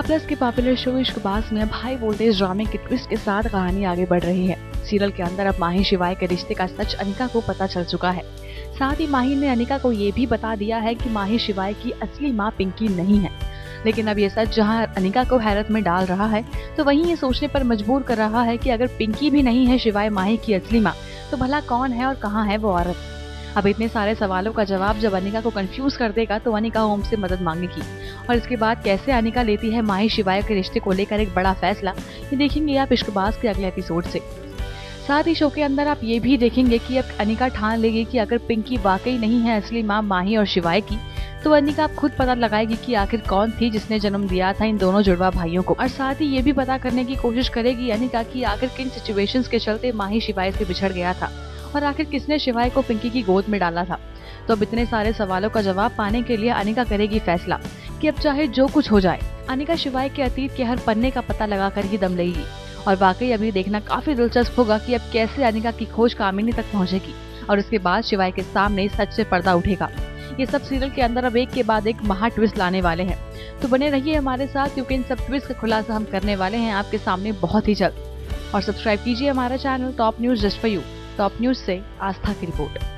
Star plus के popular show Ishqbaaz में अब हाई वोल्टेज ड्रामे के ट्विस्ट के साथ कहानी आगे बढ़ रही है। सीरियल के अंदर अब माही शिवाय के रिश्ते का सच अनिका को पता चल चुका है। साथ ही माही ने अनिका को ये भी बता दिया है कि माही शिवाय की असली माँ पिंकी नहीं है। लेकिन अब ये सच जहाँ अनिका को हैरत में डाल रहा है, तो वहीं ये सोचने पर मजबूर कर रहा है कि अगर पिंकी भी नहीं है शिवाय माही की असली माँ, तो भला कौन है और कहाँ है वो औरत। अब इतने सारे सवालों का जवाब जब अनिका को कंफ्यूज कर देगा, तो अनिका ओम से मदद मांगेगी और इसके बाद कैसे अनिका लेती है माही शिवाय के रिश्ते को लेकर एक बड़ा फैसला, ये देखेंगे आप इश्कबाज के अगले एपिसोड से। साथ ही शो के अंदर आप ये भी देखेंगे कि अब अनिका ठान लेगी कि अगर पिंकी वाकई नहीं है असली माँ माही और शिवाय की, तो अनिका अब खुद पता लगाएगी कि आखिर कौन थी जिसने जन्म दिया था इन दोनों जुड़वा भाइयों को। और साथ ही ये भी पता करने की कोशिश करेगी अनिका कि आखिर किन सिचुएशंस के चलते माही शिवाय से बिछड़ गया था और आखिर किसने शिवाय को पिंकी की गोद में डाला था। तो अब इतने सारे सवालों का जवाब पाने के लिए अनिका करेगी फैसला कि अब चाहे जो कुछ हो जाए, अनिका शिवाय के अतीत के हर पन्ने का पता लगाकर ही दम लेगी। और वाकई अभी देखना काफी दिलचस्प होगा कि अब कैसे अनिका की खोज कामिनी तक पहुंचेगी और उसके बाद शिवाय के सामने सच से पर्दा उठेगा। ये सब सीरियल के अंदर अब एक के बाद एक महा ट्विस्ट लाने वाले हैं, तो बने रहिए हमारे साथ, क्योंकि इन सब ट्विस्ट का खुलासा हम करने वाले हैं आपके सामने बहुत ही जल्द। और सब्सक्राइब कीजिए हमारा channel top news just for you. Top news से आस्था की रिपोर्ट।